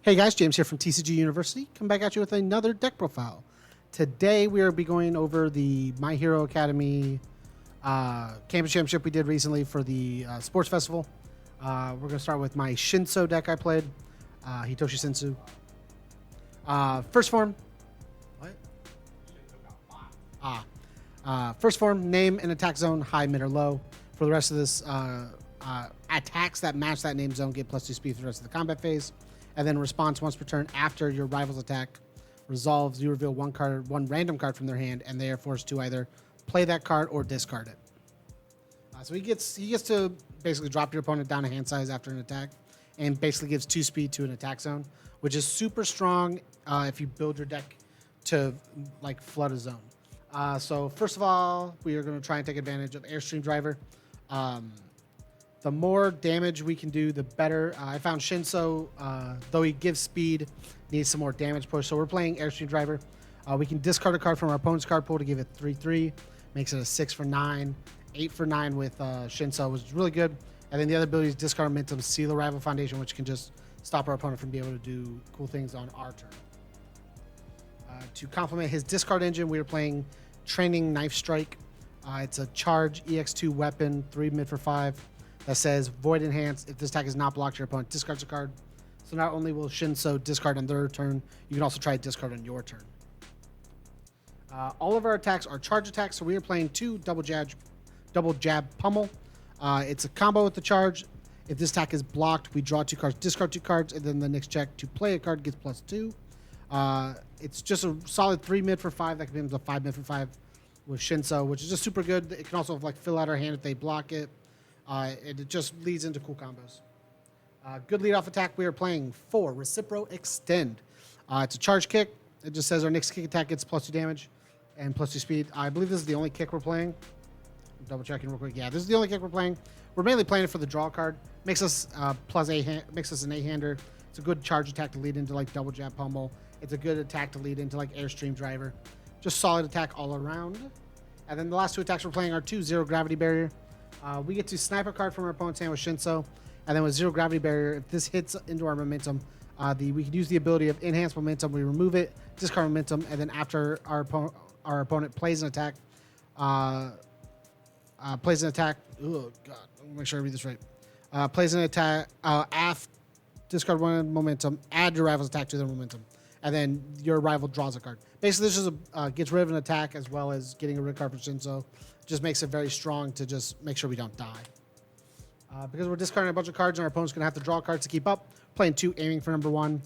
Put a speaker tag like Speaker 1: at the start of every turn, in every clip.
Speaker 1: Hey guys, James here from TCG University. Come back at you with another deck profile. Today we will be going over the My Hero Academy Campus Championship we did recently for the Sports Festival. We're going to start with my Shinso deck I played, Hitoshi Shinso. First form. What? First form, name and attack zone, high, mid, or low. For the rest of this, attacks that match that name zone get +2 speed for the rest of the combat phase. And then response once per turn after your rival's attack resolves, you reveal one random card from their hand, and they are forced to either play that card or discard it. So he gets to basically drop your opponent down a hand size after an attack, and basically gives 2 speed to an attack zone, which is super strong if you build your deck to like flood a zone. So first of all, we are going to try and take advantage of Airstream Driver. The more damage we can do, the better. I found Shinso, though he gives speed, needs some more damage push. So we're playing Airstream Driver. We can discard a card from our opponent's card pool to give it 3/3. Makes it a 6 for 9, 8 for 9 with Shinso, which is really good. And then the other ability is discard Momentum, seal a rival foundation, which can just stop our opponent from being able to do cool things on our turn. To complement his discard engine, we are playing Training Knife Strike. It's a charge EX2 weapon, 3 mid for 5. That says Void Enhance. If this attack is not blocked, your opponent discards a card. So not only will Shinso discard on their turn, you can also try to discard on your turn. All of our attacks are charge attacks, so we are playing 2 double jab pummel. It's a combo with the charge. If this attack is blocked, we draw 2 cards, discard 2 cards, and then the next check to play a card gets +2. It's just a solid 3 mid for 5. That can be a 5 mid for 5 with Shinso, which is just super good. It can also like fill out our hand if they block it. It just leads into cool combos. Good lead-off attack. We are playing 4 Recipro Extend. It's a charge kick. It just says our next kick attack gets +2 damage and +2 speed. I believe this is the only kick we're playing. I'm double checking real quick. Yeah, this is the only kick we're playing. We're mainly playing it for the draw card. Makes us makes us an 8-hander. It's a good charge attack to lead into like double jab pummel. It's a good attack to lead into like Airstream Driver. Just solid attack all around. And then the last 2 attacks we're playing are 2 Zero Gravity Barrier. We get to snipe a card from our opponent's hand with Shinso, and then with Zero Gravity Barrier, if this hits into our momentum, we can use the ability of Enhanced Momentum. We remove it, discard momentum, and then after our opponent plays an attack, oh god, make sure I read this right. Plays an attack, discard 1 momentum, add your rival's attack to their momentum, and then your rival draws a card. Basically, this is gets rid of an attack as well as getting a rid card from Shinso. Just makes it very strong to just make sure we don't die. Because we're discarding a bunch of cards and our opponent's going to have to draw cards to keep up. Playing 2, aiming for number 1.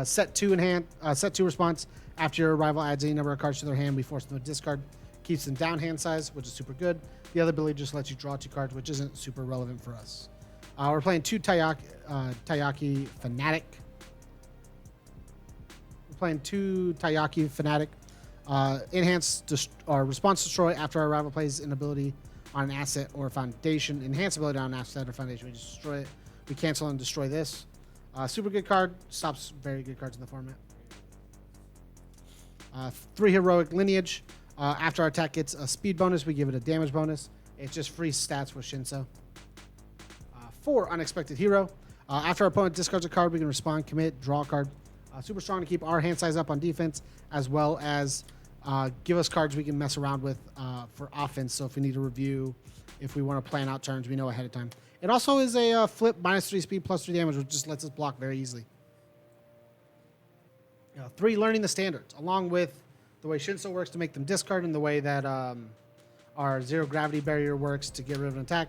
Speaker 1: Set 2 in hand. Set 2 response. After your rival adds any number of cards to their hand, we force them to discard. Keeps them down hand size, which is super good. The other ability just lets you draw 2 cards, which isn't super relevant for us. We're playing 2 Taiyaki Fanatic. We're playing 2 Taiyaki Fanatic. Enhance or response destroy after our rival plays an ability on an asset or foundation. Enhance ability on an asset or foundation. We just destroy it. We cancel and destroy this. Super good card. Stops very good cards in the format. 3 Heroic Lineage. After our attack gets a speed bonus, we give it a damage bonus. It's just free stats with Shinso. 4 Unexpected Hero. After our opponent discards a card, we can respond, commit, draw a card. Super strong to keep our hand size up on defense, as well as give us cards we can mess around with for offense. So if we need to review, if we want to plan out turns, we know ahead of time. It also is a flip -3 speed +3 damage, which just lets us block very easily. 3 Learning the Standards, along with the way Shinso works to make them discard and the way that our Zero Gravity Barrier works to get rid of an attack.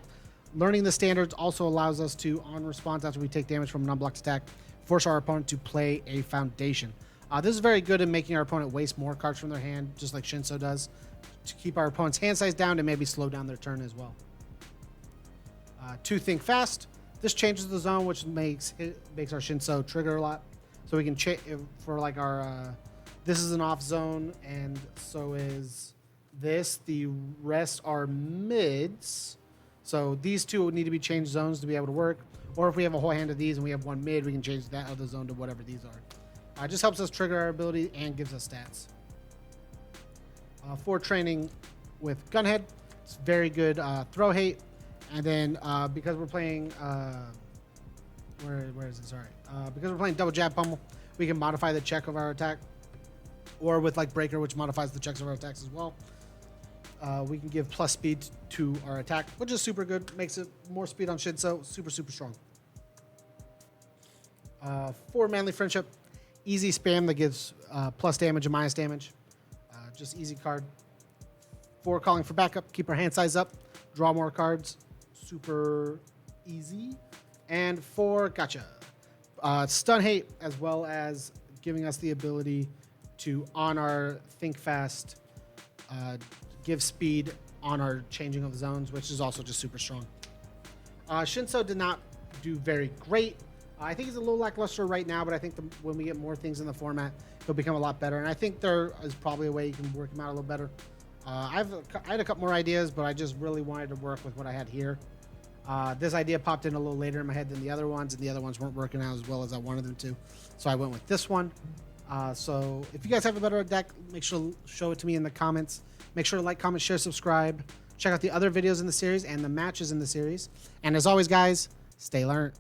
Speaker 1: Learning the Standards also allows us to, on response after we take damage from an unblocked attack, force our opponent to play a foundation. This is very good in making our opponent waste more cards from their hand, just like Shinso does, to keep our opponent's hand size down and maybe slow down their turn as well. 2 Think Fast. This changes the zone, which makes our Shinso trigger a lot. So we can for like our this is an off zone, and so is this. The rest are mids. So these 2 would need to be changed zones to be able to work. Or if we have a whole hand of these and we have 1 mid, we can change that other zone to whatever these are. It just helps us trigger our ability and gives us stats. 4 Training with Gunhead. It's very good throw hate. And then because we're playing Where is it? Sorry. Because we're playing double jab pummel, we can modify the check of our attack, or with like breaker, which modifies the checks of our attacks as well. We can give plus speed to our attack, which is super good. Makes it more speed on Shinso. Super strong. 4 manly friendship, easy spam that gives plus damage and minus damage. Just easy card. 4 calling for backup. Keep our hand size up. Draw more cards. Super easy. And 4 gotcha. Stun hate, as well as giving us the ability to, on our think fast, give speed on our changing of the zones, which is also just super strong. Shinso did not do very great. I think he's a little lackluster right now, but I think when we get more things in the format, he'll become a lot better. And I think there is probably a way you can work him out a little better. I had a couple more ideas, but I just really wanted to work with what I had here. This idea popped in a little later in my head than the other ones, and the other ones weren't working out as well as I wanted them to. So I went with this one. So if you guys have a better deck, make sure to show it to me in the comments. Make sure to like, comment, share, subscribe. Check out the other videos in the series and the matches in the series. And as always, guys, stay learned.